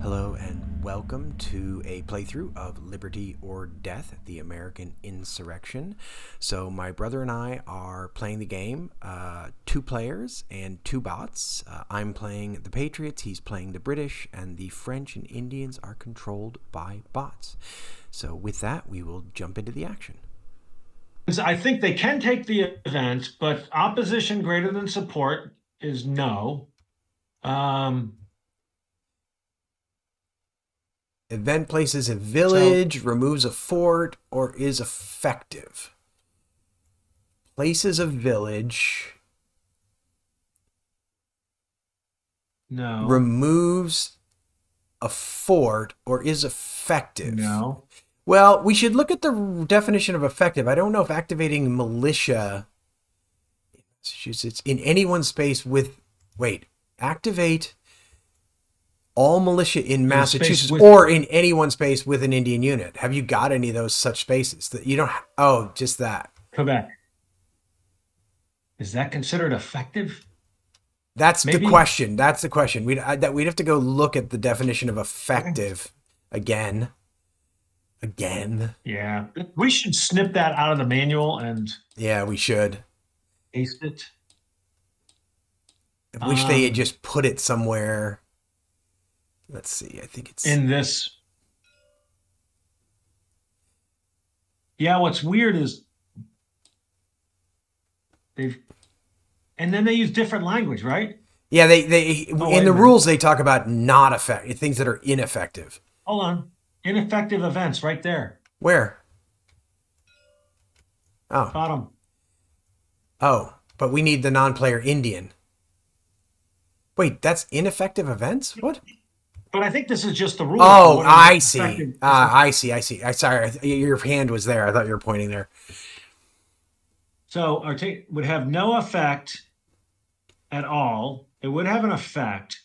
Hello and welcome to a playthrough of Liberty or Death, the American Insurrection. So my brother and I are playing the game, 2 players and 2 bots. I'm playing the Patriots, he's playing the British, and the French and Indians are controlled by bots. So with that, we will jump into the action. I think they can take the event, but opposition greater than support is no. Event places a village, removes a fort, or is effective. Places a village. No. Removes a fort, or is effective. No. Well, we should look at the definition of effective. I don't know if activating militia in Massachusetts in anyone's space with... Wait, activate all militia in Massachusetts or in anyone's space with an Indian unit. Have you got any of those such spaces that you don't... Oh, just that. Quebec. Is that considered effective? That's the question. That's the question. We'd have to go look at the definition of effective again. Yeah. We should snip that out of the manual and... Yeah, we should. Paste it. I wish they had just put it somewhere. Let's see. I think it's... in this. Yeah, what's weird is they've... And then they use different language, right? Yeah, they in the rules they talk about not effective, things that are ineffective. Hold on. Ineffective events right there. Where? Oh. Bottom. Oh, but we need the non-player Indian. Wait, that's ineffective events? What? But I think this is just the rule. Oh, I see. I see. Sorry, your hand was there. I thought you were pointing there. So would have no effect at all. It would have an effect.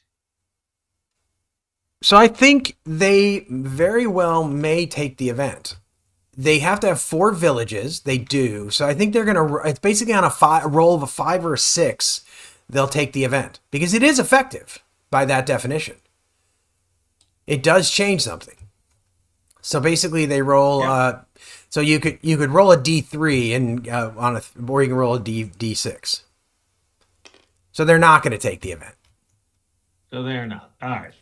So I think they very well may take the event. They have to have 4 villages. They do. So I think they're going to... It's basically on a roll of a 5 or a 6. They'll take the event. Because it is effective by that definition. It does change something. So basically they roll... so you could roll a D3 and or you can roll a D6. So they're not going to take the event. So they're not. All right.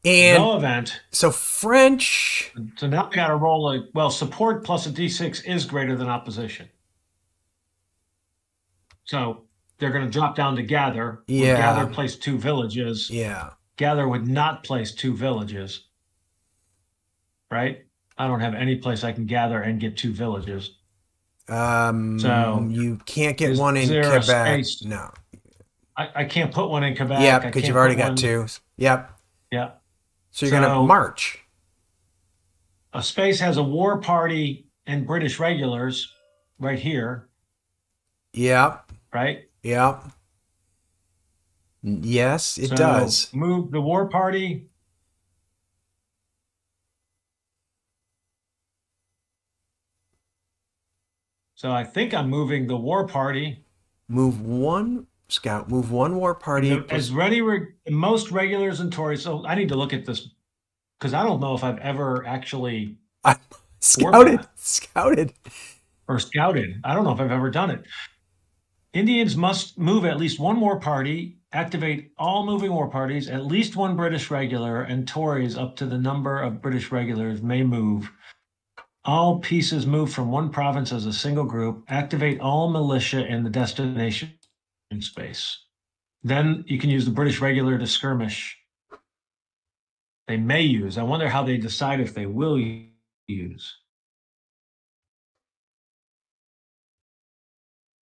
And no event. So French... So now we got to roll support plus a D6 is greater than opposition. So they're going to drop down to gather. Yeah. Gather place 2 villages. Yeah. Gather would not place 2 villages. Right? I don't have any place I can gather and get 2 villages. So you can't get one in Quebec. No. I can't put one in Quebec. Yeah, because you've already got 2. Yep. Yeah. So you're going to march. A space has a war party and British regulars right here. Yep. Right? Yep. Yes, it does. Move the war party. So I think I'm moving the war party. Move 1 scout. Move 1 war party. As most regulars and Tories. So I need to look at this because I don't know if I've ever actually scouted. Or scouted. I don't know if I've ever done it. Indians must move at least 1 war party, activate all moving war parties, at least 1 British regular, and Tories up to the number of British regulars may move. All pieces move from 1 province as a single group, activate all militia in the destination space. Then you can use the British regular to skirmish. They may use. I wonder how they decide if they will use.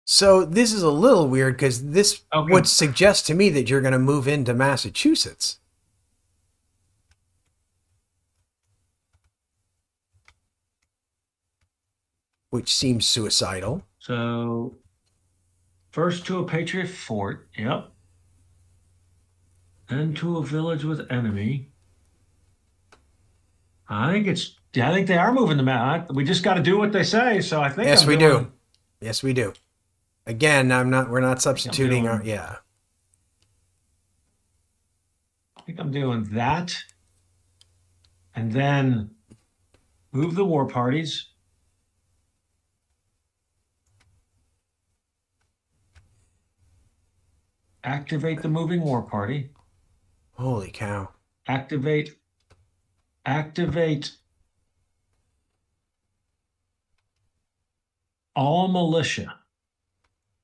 So this is a little weird because this would suggest to me that you're going to move into Massachusetts. Which seems suicidal. So first to a Patriot fort. Yep. Then to a village with enemy. I think they are moving the map. We just got to do what they say. So I think Yes, we do. Yes, we do. Again, we're not I think I'm substituting our, doing, yeah. I think I'm doing that. And then move the war parties. Activate the moving war party. Holy cow. Activate all militia.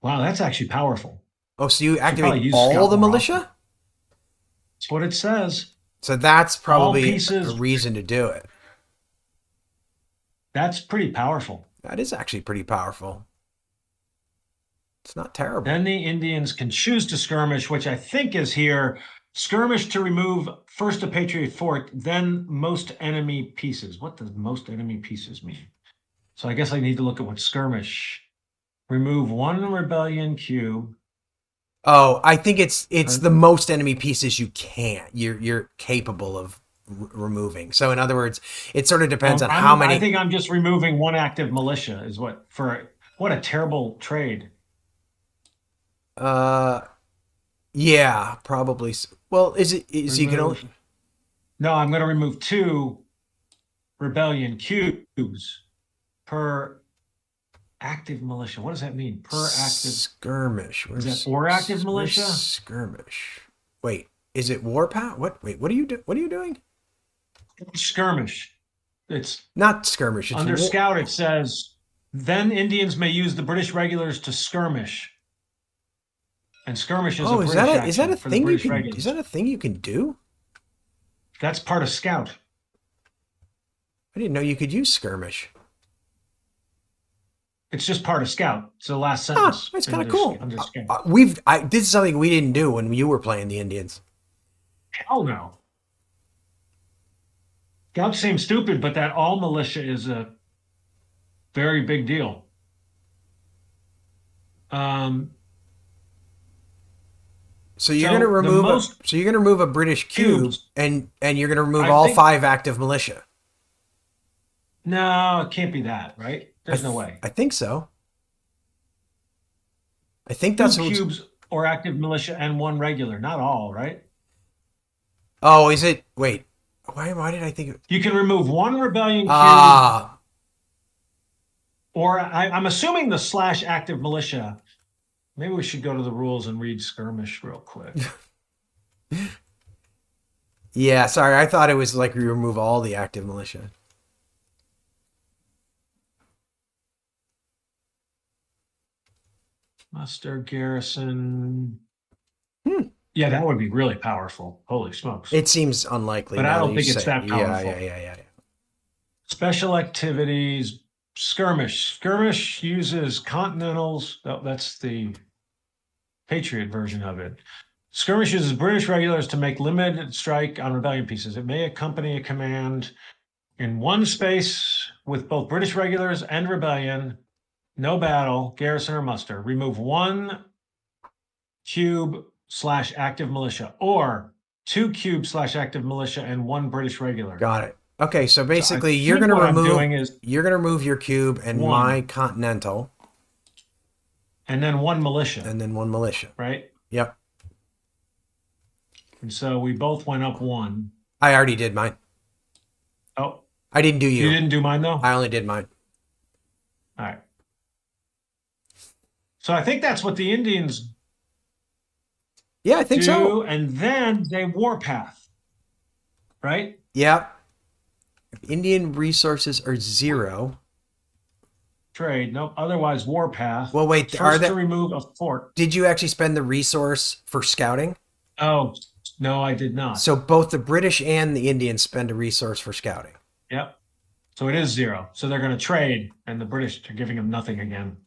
Wow, that's actually powerful. Oh, so you Should probably activate use all Scout the more often. militia? That's what it says. So that's All probably a pieces. reason to do it. That's pretty powerful. That is actually pretty powerful. It's not terrible. Then the Indians can choose to skirmish, which I think is here. Skirmish to remove first a Patriot fort, then most enemy pieces. What does most enemy pieces mean? So I guess I need to look at what skirmish. Remove one rebellion cube. Oh, I think it's the most enemy pieces you're capable of removing. So in other words, it sort of depends on how I many. think I'm just removing one active militia is what a terrible trade. Uh, yeah, probably. Well, is you can only. Remove. No, I'm going to remove 2 rebellion cubes per active militia. What does that mean? Per active Skirmish. is that or active Where's militia? skirmish? Wait, is it warpath? What? Wait, what are you doing? Skirmish. It's Not skirmish. It's under war. scout. It says then Indians may use the British regulars to skirmish, and skirmish is a Oh, British is that a action for the thing you British can? Is regulars. that a thing you can do? That's part of scout. I didn't know you could use skirmish. It's just part of scout. It's the last Ah, sentence that's kind of cool. under scout. This is something we didn't do when you were playing the Indians. Hell no. Scout seems stupid, but that all militia is a very big deal. Um, So you're gonna so the remove most a British cube, cubes, and you're gonna remove I all think. 5 active militia. No, it can't be that, right? There's no way. I think so. I think Two that's what. cubes or active militia and 1 regular, not all, right? Oh, is it? Wait, why did I think? You can remove 1 rebellion cube, Ah, or I'm assuming the slash active militia. Maybe we should go to the rules and read skirmish real quick. yeah. Sorry, I thought it was like we remove all the active militia. Muster garrison. Hmm. Yeah, that would be really powerful. Holy smokes. It seems unlikely. But I Now don't that you think it's say that it. powerful. Yeah. Special activities, skirmish. Skirmish uses continentals. Oh, that's the Patriot version of it. Skirmish uses British regulars to make limited strike on rebellion pieces. It may accompany a command in one space with both British regulars and rebellion. No battle, garrison, or muster. Remove 1 cube slash active militia, or 2 cube slash active militia and 1 British regular. Got it. Okay, so So I basically, think what I'm doing is you're gonna remove your cube and 1, my continental, and then 1 militia, and then 1 militia. right? Yep. And so we both went up 1. I already did mine. Oh, I didn't do you you. didn't do mine though? I only did mine. All right. So I think that's what the Indians Yeah, I think do, so. and then they warpath, right? Yeah. Indian resources are 0. Trade. Nope. Otherwise, warpath. Well, wait. First to remove a fort. Did you actually spend the resource for scouting? Oh, no, I did not. So both the British and the Indians spend a resource for scouting. Yep. So it is 0. So they're going to trade, and the British are giving them nothing again.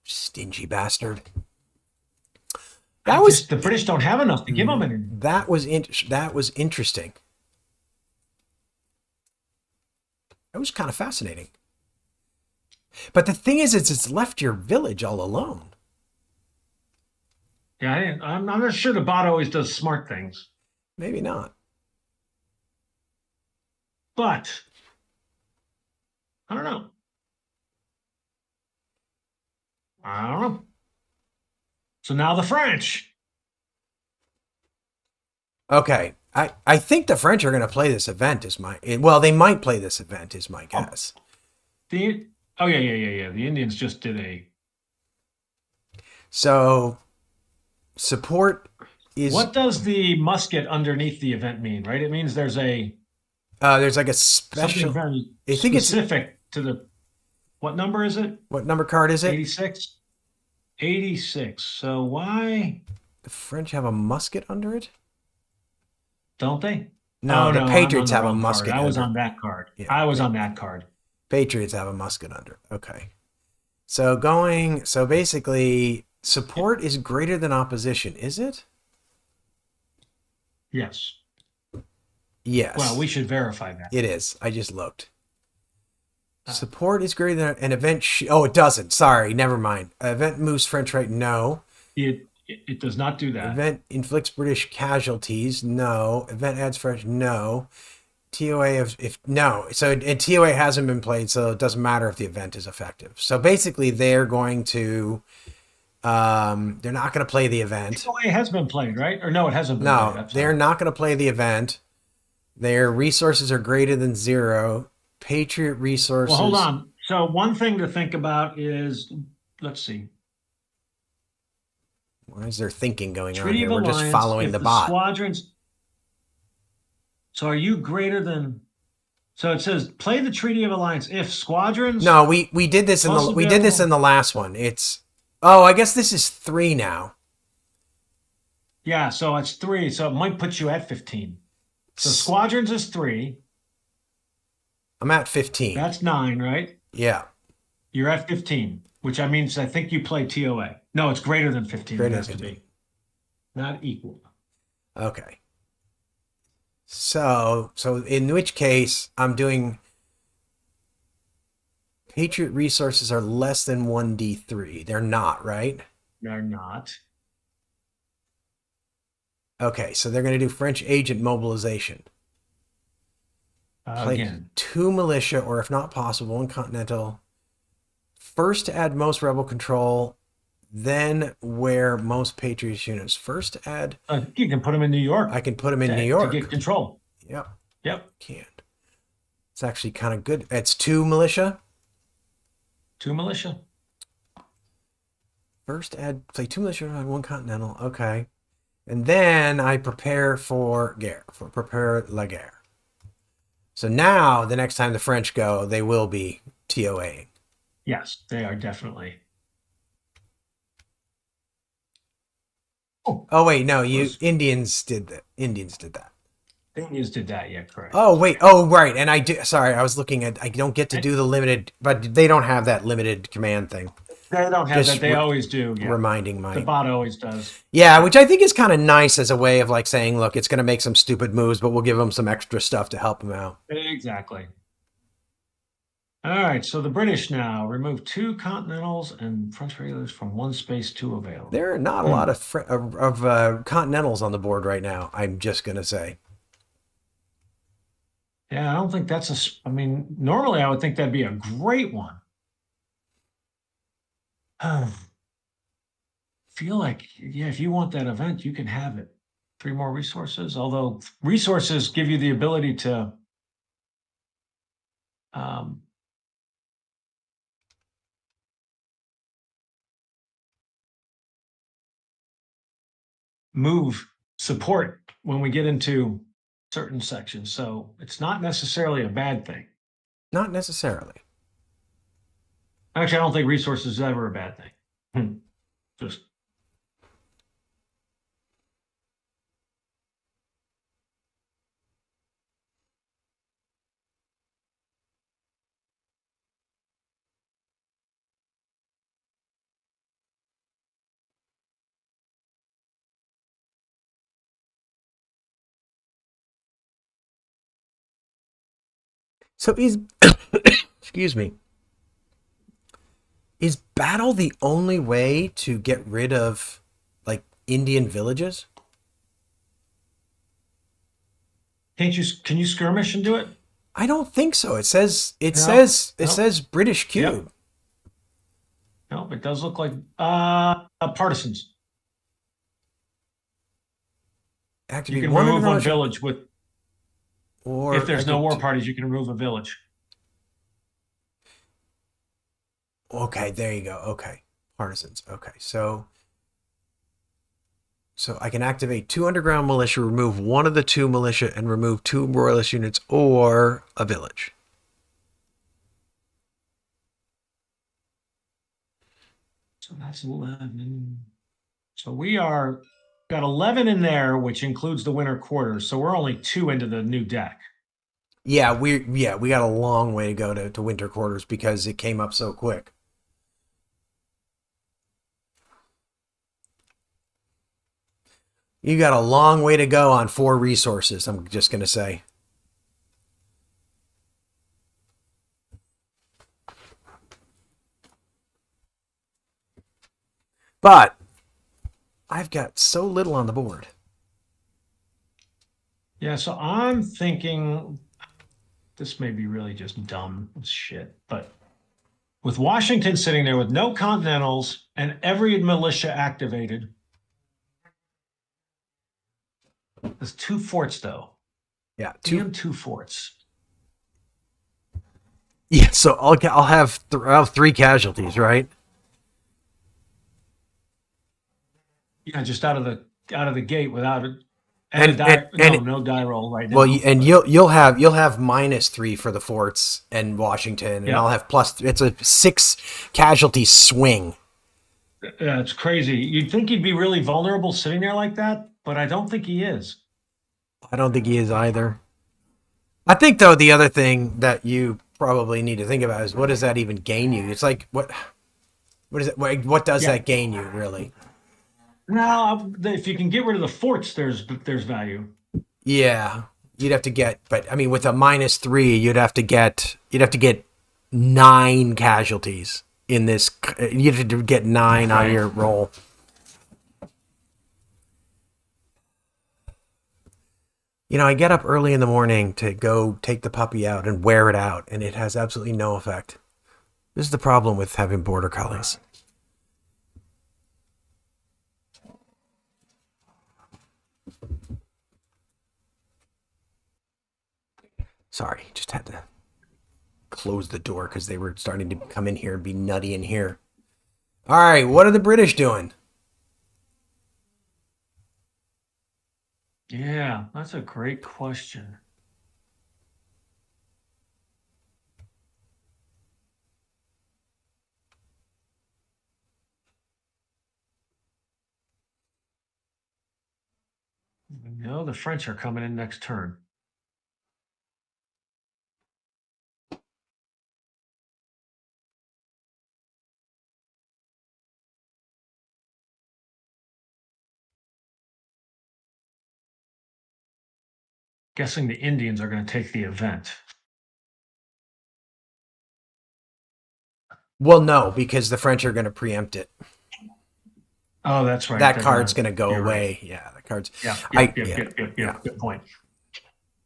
Stingy bastard. The British don't have enough to give them anything. That was interesting. That was kind of fascinating. But the thing is, it's left your village all alone. Yeah, I'm not sure the bot always does smart things. Maybe not. But I don't know. So now the French. Okay. I think the French are going to play this event well, they might play this event is my Oh, guess. the oh yeah. The Indians just did a. So support is What does the musket underneath the event mean? Right, it means there's a there's like a something special very I think it's specific to the. What number is it? what number card is it? 86. 86. So why The French have a musket under it? don't they? No, Oh the no, I'm on Patriots the have a wrong card. musket I was under it. on that card. Yeah. I was on that card. Patriots have a musket under it. Okay. So basically support is greater than opposition, is it? Yes. Yes. Well, we should verify that. It is. I just looked. Uh, Support is greater than an event. Oh, it doesn't. Sorry, never mind. Event moves French right. No. it does not do that. Event inflicts British casualties. No. Event adds French. No. TOA if no. So and TOA hasn't been played, so it doesn't matter if the event is effective. So basically, they're going to. They're not going to play the event. TOA has been played, right? Or no, it hasn't been No, played. they're not going to play the event. Their resources are greater than 0. Patriot resources. Well, hold on. So one thing to think about is, let's see. Why is there thinking going on Treaty here? of We're just Alliance. following If the the bot. squadrons. So are you greater than? So it says play the Treaty of Alliance if squadrons. No, we did this in Plus we did this available- in the last one. It's I guess this is 3 now. Yeah, so it's 3. So it might put you at 15. So squadrons is 3. I'm at 15. That's 9, right? Yeah. You're at 15, which I means I think you play TOA. No, it's greater than 15. Greater It has than to 15. be. Not equal. Okay. So in which case I'm doing Patriot resources are less than 1d3. They're not, right? They're not. Okay, so they're going to do French agent mobilization. Play Again. 2 militia, or if not possible, 1 continental. First to add most rebel control, then where most Patriots units. First to add. You can put them in New York. I can put them in New York. To get control. Yep. Yep. Can. It's actually kind of good. It's 2 militia. 2 militia. First add, play 2 militia on 1 continental. Okay. And then I prepare for guerre, prepare la guerre. So now, the next time the French go, they will be TOAing. Yes, they are definitely. Oh wait, no, Indians did that. Indians did that. Indians did that, yeah, correct. Oh wait, oh right, and I do. Sorry, I was looking at. I don't get to do the limited, but they don't have that limited command thing. They don't have Just that. They always do. Yeah. Reminding The bot always does. Yeah, which I think is kind of nice as a way of like saying, look, it's going to make some stupid moves, but we'll give them some extra stuff to help them out. Exactly. All right, so the British now remove 2 continentals and French regulars from 1 space 2 available. There are not a lot of continentals on the board right now. I'm just going to say. Yeah, I don't think that's I mean, normally I would think that'd be a great one. Feel like, yeah, if you want that event, you can have it. 3 more resources, although resources give you the ability to move support when we get into certain sections. So it's not necessarily a bad thing. Not necessarily. Actually, I don't think resources is ever a bad thing. Just So is, excuse me, is battle the only way to get rid of like Indian villages? can you skirmish and do it? I don't think so. It says No. says British cube. No, it does look like partisans. You Activate can one of the remove one militia, village with, if or there's no activate war two. parties, you can remove a village. Okay, there you go. Okay, partisans. Okay, so I can activate two underground militia, remove one of the two militia, and remove two royalist units or a village. So that's 11. So we are got 11 in there, which includes the winter quarters. So we're only 2 into the new deck. We got a long way to go to winter quarters because it came up so quick. You got a long way to go on four resources, I'm just gonna say. But I've got so little on the board. Yeah, so I'm thinking this may be really just dumb shit, but with Washington sitting there with no continentals and every militia activated, there's 2 forts though. Yeah, two. Damn 2 forts. Yeah, so I'll have three casualties, right? Yeah, just out of the gate without it. And a And and die, and no die roll right well, now. and But you'll have -3 for the forts and Washington, and yeah, I'll have plus. It's a 6 casualty swing. yeah, it's crazy. You'd think he'd be really vulnerable sitting there like that, but I don't think he is. I don't think he is either. I think though the other thing that you probably need to think about is what does that even gain you? It's like what is it? What does Yeah. that gain you really? Now, if you can get rid of the forts, there's value. Yeah, you'd have to get, but I mean, with a -3, you'd have to get 9 casualties in this. You'd have to get 9 on Right. your roll. I get up early in the morning to go take the puppy out and wear it out, and it has absolutely no effect. This is the problem with having border collies. Sorry, just had to close the door because they were starting to come in here and be nutty in here. All right, what are the British doing? Yeah, that's a great question. No, the French are coming in next turn. Guessing the Indians are going to take the event. Well, no, because the French are going to preempt it. Oh, that's right. That They're card's gonna. going to go You're right. away. Yeah, the card's. Yeah. I Yep. Yep. yeah Yep. Yep. yeah. Yep. Good point.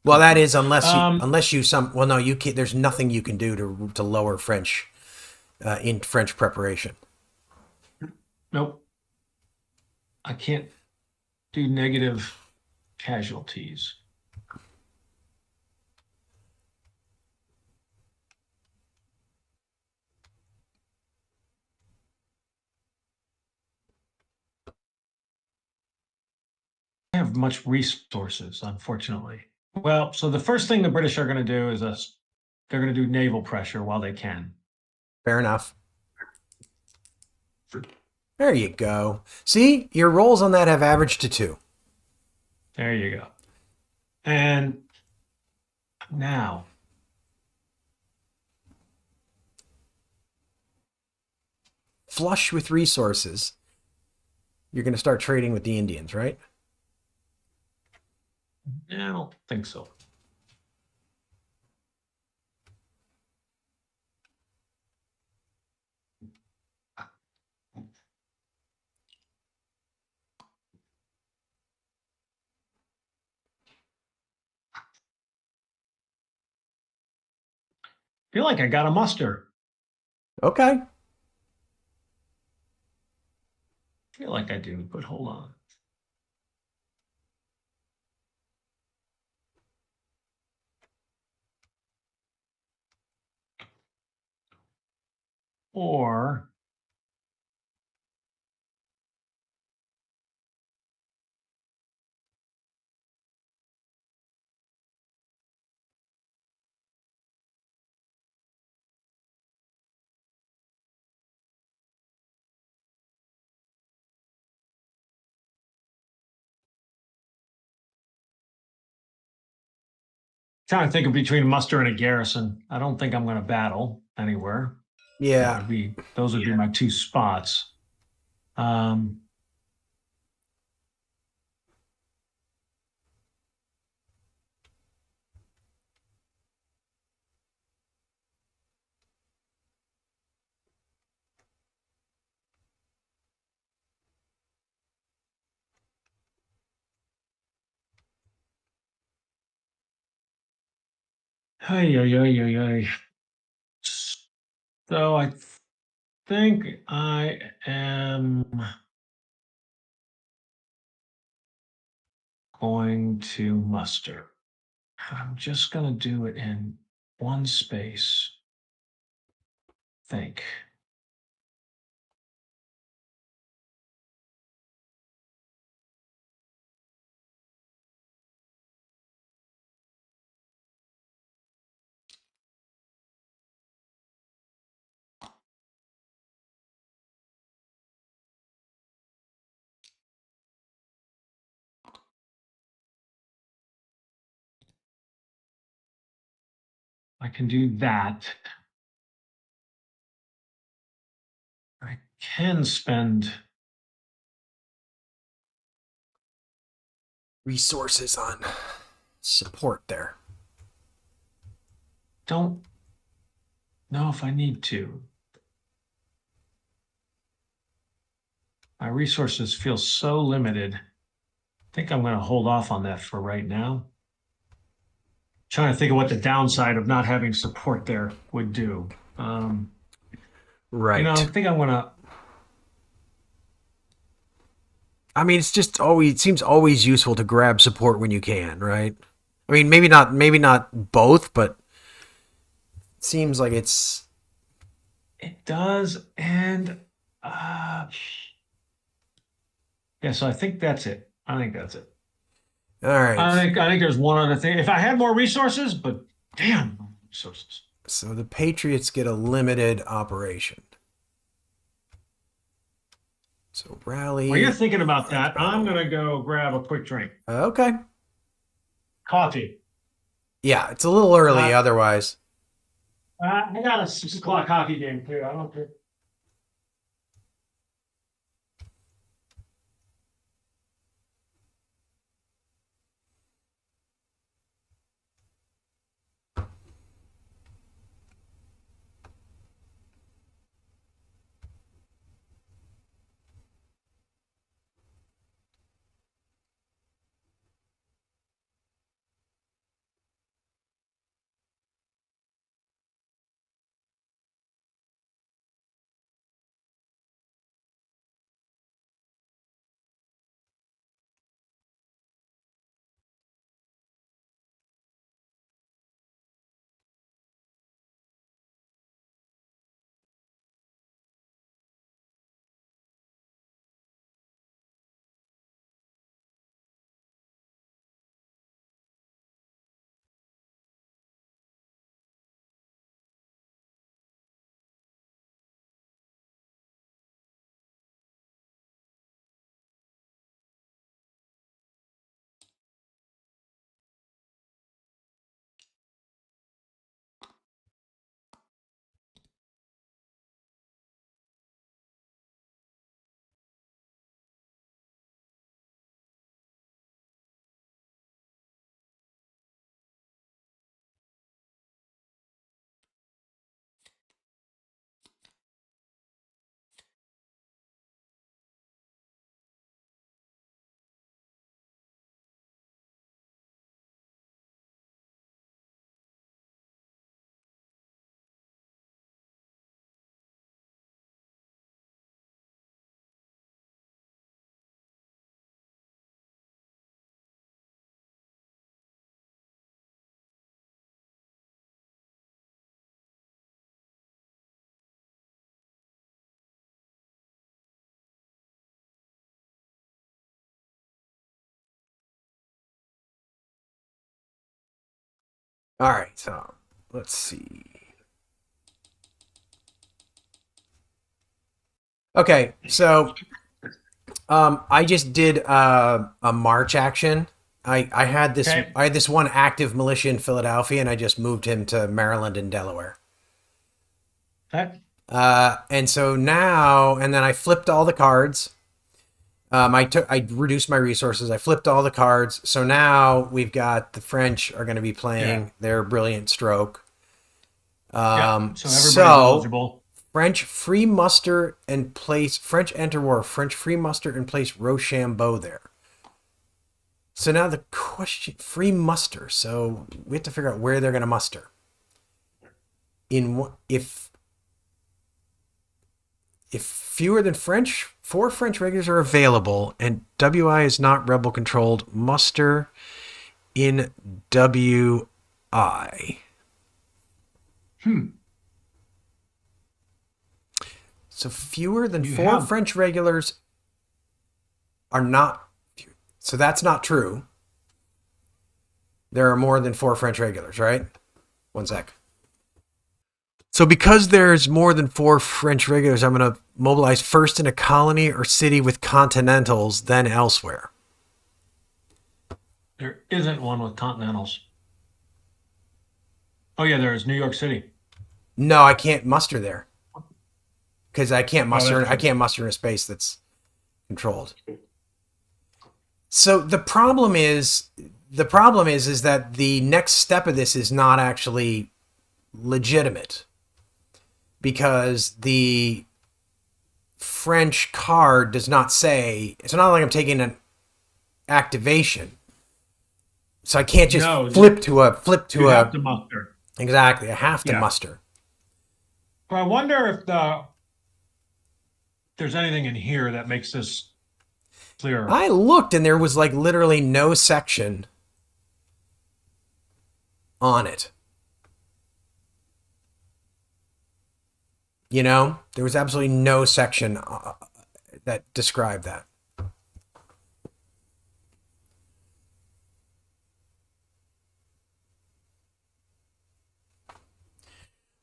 Well, Good that point. is unless you some. Well, no, you can't. There's nothing you can do to lower French in French preparation. Nope. I can't do negative casualties. I have much resources, unfortunately. Well, so the first thing the British are going to do is they're going to do naval pressure while they can. Fair enough. There you go. See, your rolls on that have averaged to 2. There you go. And now, Flush with resources. You're going to start trading with the Indians, right? I don't think so. Feel like I got a muster. Okay. Feel like I do, but hold on. or trying to think of between a muster and a garrison. I don't think I'm going to battle anywhere. Yeah. Those would be my two spots. Um, Ay, ay, ay, ay, ay. So I think I am going to muster. I'm just going to do it in one space. Think. I can do that. I can spend. Resources on support there. Don't know if I need to. My resources feel so limited. I think I'm going to hold off on that for right now. Trying to think of what the downside of not having support there would do. Right. I think I'm going to. I mean, it's just always, it seems always useful to grab support when you can, right? I mean, maybe not both, but it seems like it's. It does, and yeah. So I think that's it. I think that's it. All right. I think there's one other thing. If I had more resources, but damn resources. So the Patriots get a limited operation. So rally. While you're thinking about that, I'm gonna go grab a quick drink. Okay. Coffee. Yeah, it's a little early otherwise. I got a 6 o'clock hockey game too. I don't care. All right, so let's see. Okay, so I just did a march action. I had this Okay. I had this one active militia in Philadelphia, and I just moved him to Maryland and Delaware. Okay. And so now, and then I flipped all the cards. I reduced my resources. I flipped all the cards. So now we've got the French are going to be Yeah. playing their brilliant stroke. Yeah. So everybody's So eligible. French free muster and place French enter war. French free muster and place Rochambeau there. So now the question, free muster. So we have to figure out where they're going to muster. If fewer than four French regulars are available and WI is not rebel controlled, muster in WI. So fewer than four French regulars are not. So that's not true. There are more than four French regulars, right? One sec. So because there's more than four French regulars, I'm going to mobilize first in a colony or city with continentals, then elsewhere. There isn't one with continentals. Oh yeah, there is New York City. No, I can't muster there because I can't muster. That's I true. can't muster in a space that's controlled. So the problem is that the next step of this is not actually legitimate because the French card does not say. It's not like I'm taking an activation. So I can't just flip to You a. have to muster. Exactly, I have to Yeah. muster. But I wonder if there's anything in here that makes this clearer. I looked and there was like literally no section on it. You know, there was absolutely no section that described that.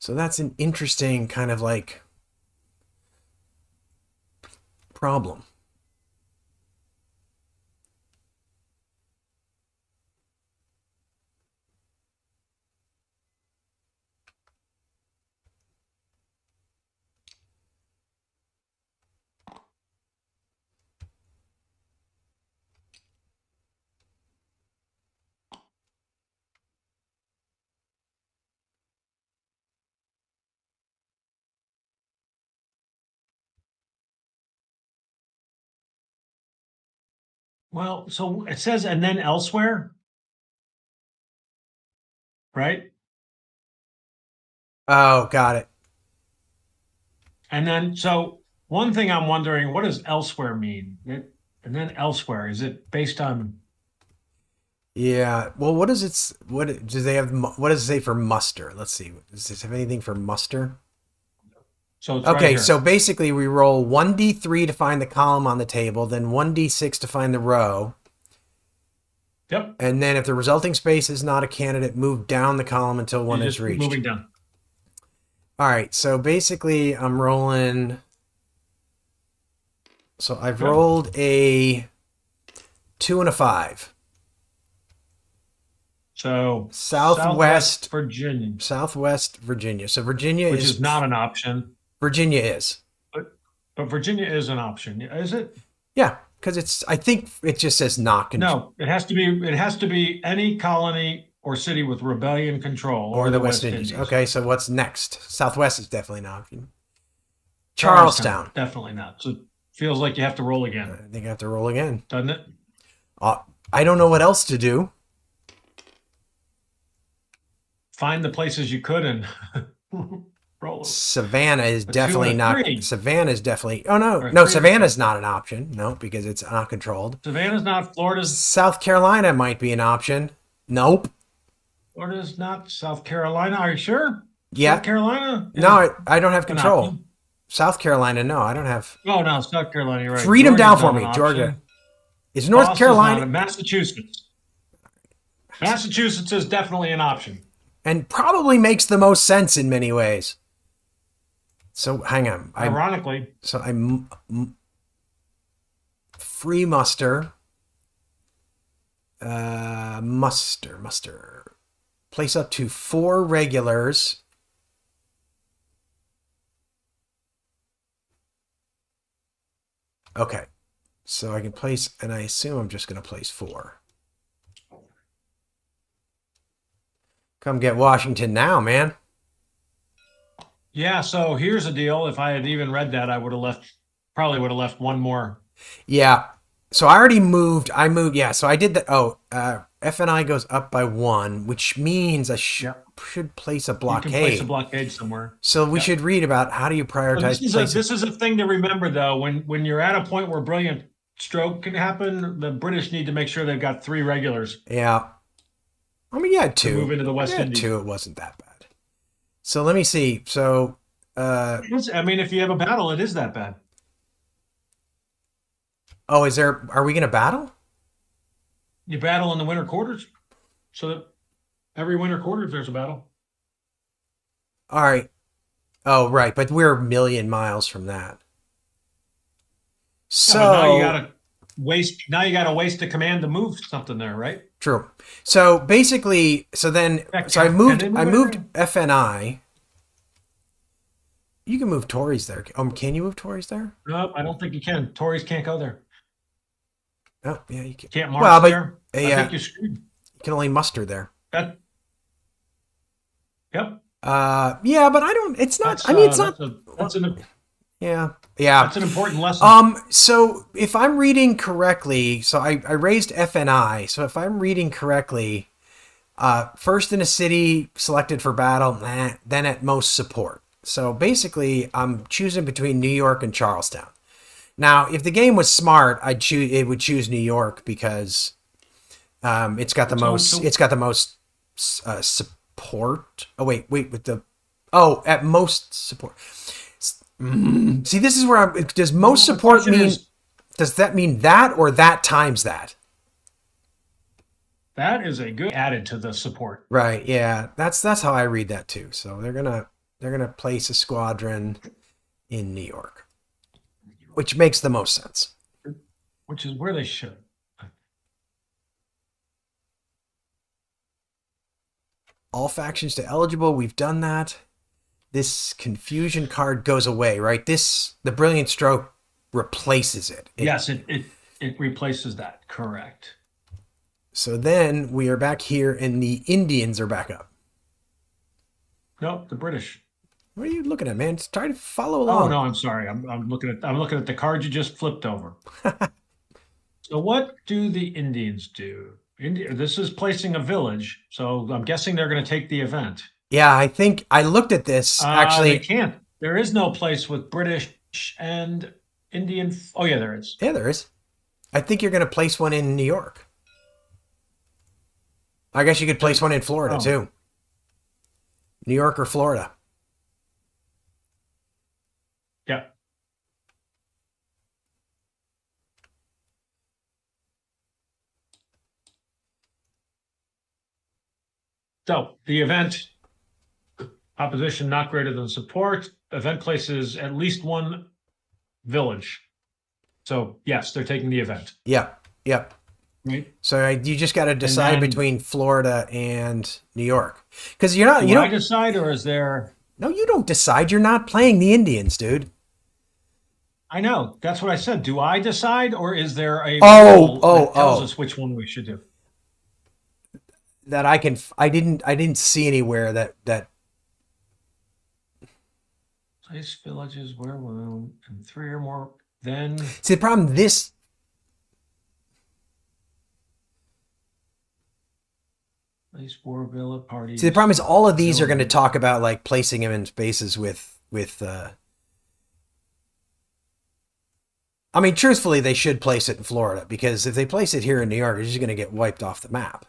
So that's an interesting kind of like problem. Well, so it says, and then elsewhere, right? Oh, got it. And then, so one thing I'm wondering, what does elsewhere mean? And then elsewhere, is it based on? Yeah. Well, what does it? What do they have? What does it say for muster? Let's see. Does this have anything for muster? So it's right Okay, here. so basically we roll 1d3 to find the column on the table, then 1d6 to find the row. Yep. And then if the resulting space is not a candidate, move down the column until one You're is just reached. moving down. All right, so basically I'm rolling. So I've rolled a 2 and a 5. So Southwest Virginia, Southwest Virginia. So Virginia which is is not an option, Virginia is. but Virginia is an option. Is it? Yeah, because it's. I think it just says not control. No, it has to be. It has to be any colony or city with rebellion control, Or the West Indies. Okay, so what's next? Southwest is definitely an option. Charlestown. Definitely not. So it feels like you have to roll again, I think I have to roll again. doesn't it? I don't know what else to do. Find the places you could and roll. Savannah is A 2 definitely and a not. 3. Savannah is definitely. Oh no, Or no. 3 or Savannah's not an option. No, because it's not controlled. Savannah's not. South Carolina might be an option. Nope. Florida's not. South Carolina. Are you sure? Yeah. South Carolina. No, I don't have an control. option. South Carolina, no, I don't have. Oh no, South Carolina. You're right. Freedom down Georgia's for not me, an Georgia. option. Is North Boston's Carolina? not. Massachusetts. Massachusetts is definitely an option. and probably makes the most sense in many ways. So hang on. Ironically, I'm free muster. Muster. Place up to 4 regulars. Okay. So I can place, and I assume I'm just going to place 4. Come get Washington now, man. yeah. So here's the deal. If I had even read that, I would have left, probably would have left one more. Yeah. So I already moved. Yeah. So I did that. Oh, FNI goes up by 1, which means I Yep. should place a You can place a blockade. blockade somewhere. So we Yep. should read about how do you But prioritize placing. this is a thing to remember though. When you're at a point where brilliant stroke can happen, the British need to make sure they've got 3 regulars Yeah. I mean, you had to move 2. into the You West had Indies. 2. It wasn't that bad. So let me see. So, I mean, if you have a battle, it is that bad. oh, are we going to battle? You battle in the winter quarters, so that every winter quarters there's a battle. All right. Oh, right. But we're a million miles from that. Yeah, but now you So, gotta waste. Now you gotta waste a command to move something there, right? true. So basically, so then, Yeah, so I can moved, they I move moved anything? FNI. You can move Tories there. Can you move Tories there? No, I don't think you can. Tories can't go there. Oh, yeah, you can. Can't Well, march but there. I yeah, think you're screwed. you can only muster there. That. Yep. Yeah, but I don't. It's not. I mean, it's not. That's Well, an yeah, yeah. that's an important lesson. So if I'm reading correctly, so I raised FNI. So if I'm reading correctly, first in a city selected for battle, then at most support. So basically, I'm choosing between New York and Charlestown. Now, if the game was smart, I'd choose. It would choose New York because it's got the most. So It's got the most support. Oh wait, with the. Oh, at most support. See, this is where does most the support question mean? is, Does that mean that or that times that? that is a good added to the support. Right. Yeah. That's how I read that too. So they're gonna place a squadron in New York, which makes the most sense. Which is where they should. All factions to eligible. We've done that. This confusion card goes away, right? The brilliant stroke replaces it. Yes, it replaces that. Correct. So then we are back here, and the Indians are back up. No, the British. What are you looking at, man? Just try to follow Oh along. no, I'm sorry. I'm looking at the card you just flipped over. So what do the Indians do? This is placing a village, so I'm guessing they're going to take the event. Yeah, I think I looked at this They actually. can't. There is no place with British and Indian. Oh yeah, there is. Yeah, there is. I think you're going to place one in New York. I guess you could place one in Florida Oh, too. New York or Florida. yeah. So the event opposition not greater than support. Event places at least one village. So yes, they're taking the event. Yep. Yep. Right. So you just got to And decide then between Florida and New York, because you're not. do You I don't. decide, or is there? No, you don't decide. You're not playing the Indians, dude. I know that's what I said. Do I decide, or is there a Oh, rule oh, that tells oh. us which one we should do? That I can. I didn't see anywhere that. Place villages where room and 3 or more. Then See the problem. This. place 4 villa See the parties. problem is all of these are going to Village. talk about like placing him in spaces with. I mean, truthfully, they should place it in Florida because if they place it here in New York, it's just going to get wiped off the map.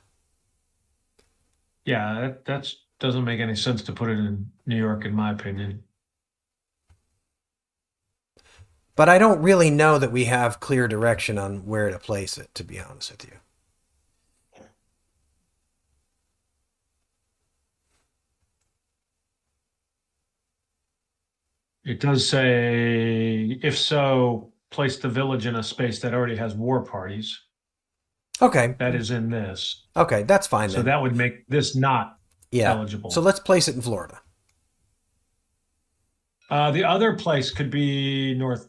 Yeah, that doesn't make any sense to put it in New York, in my opinion. But I don't really know that we have clear direction on where to place it, to be honest with you. It does say, if so, place the village in a space that already has war parties. Okay. That is in this. Okay, that's fine So then. that would make this not Yeah. So eligible. let's place it in Florida. The other place could be North.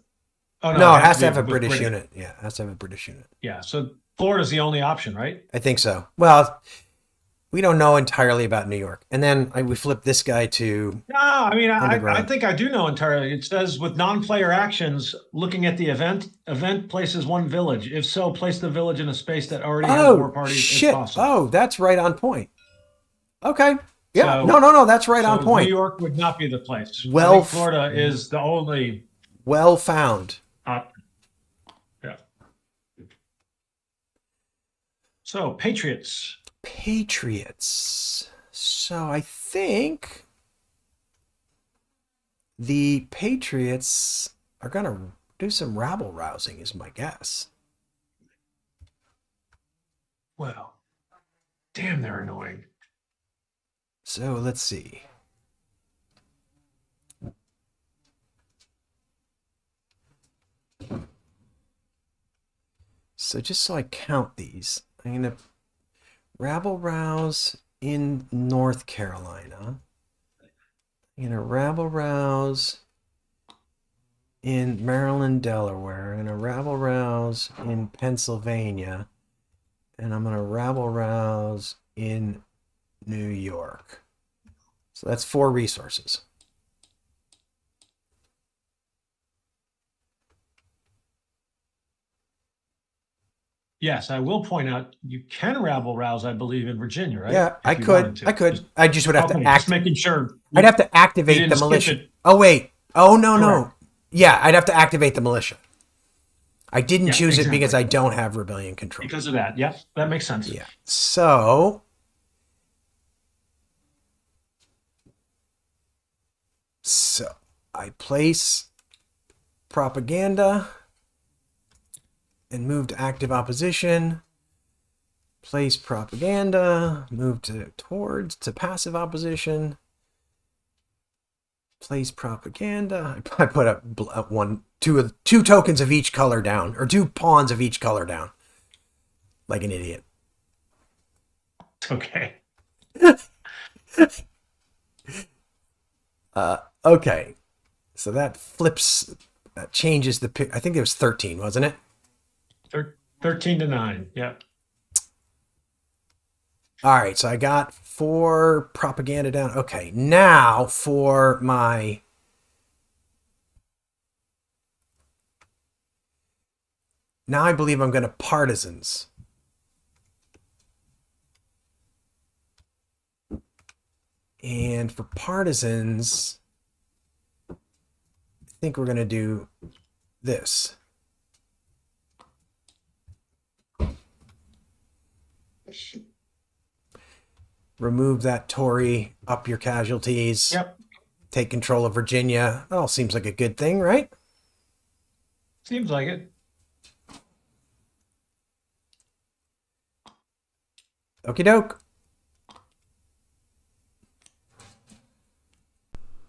Oh no, No, it it has has to to be have a with British British. unit. Yeah, it has to have a British unit. Yeah, so Florida's the only option, right? I think so. Well, we don't know entirely about New York. And then we flip this guy to No, I mean, I underground. think I do know entirely. It says with non-player actions, looking at the event places one village. If so, place the village in a space that already has war Oh, parties if shit. possible. Oh, that's right on point. Okay. Yeah. No, So, no, no. That's right on so New point. York would not be the place. I Well, think Florida is the only well found. option. Yeah. So Patriots. Patriots. So I think the Patriots are going to do some rabble rousing, is my guess. Well, damn, they're annoying. So let's see. So just so I count these, I'm going to rabble rouse in North Carolina. I'm going to rabble rouse in Maryland, Delaware. I'm going to rabble rouse in Pennsylvania. And I'm going to rabble rouse in New York. So that's 4 resources. Yes, I will point out you can rabble rouse, I believe, in Virginia, right? Yeah, If you wanted to. I could. I just would have to Okay, act. just making sure. I'd have to activate the didn't skip militia. it. Oh wait. Oh no no. Correct. Yeah, I'd have to activate the militia. I didn't Yeah, choose it exactly. because I don't have rebellion control. Because of that. Yep, that makes sense. Yeah. So I place propaganda and move to active opposition. Place propaganda, move towards passive opposition. Place propaganda. I put up two tokens of each color down, or 2 pawns of each color down, like an idiot. Okay. Okay, so that flips, that changes the. I think it was 13, wasn't it? 13-9. Yep. All right, so I got 4 propaganda down. Okay, now for my. Now I believe I'm going to partisans. And for partisans, I think we're going to do this. Remove that Tory, up your casualties. Yep. Take control of Virginia. That all seems like a good thing, right? Seems like it. Okie doke.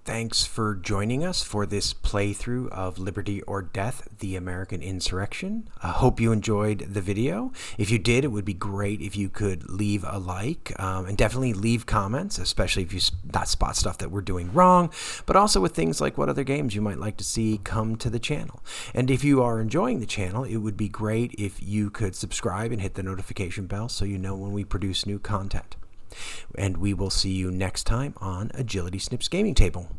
Thanks for joining us for this playthrough of Liberty or Death, the American Insurrection. I hope you enjoyed the video. If you did, it would be great if you could leave a like, and definitely leave comments, especially if you spot stuff that we're doing wrong, but also with things like what other games you might like to see come to the channel. And if you are enjoying the channel, it would be great if you could subscribe and hit the notification bell so you know when we produce new content. And we will see you next time on Agility Snips Gaming Table.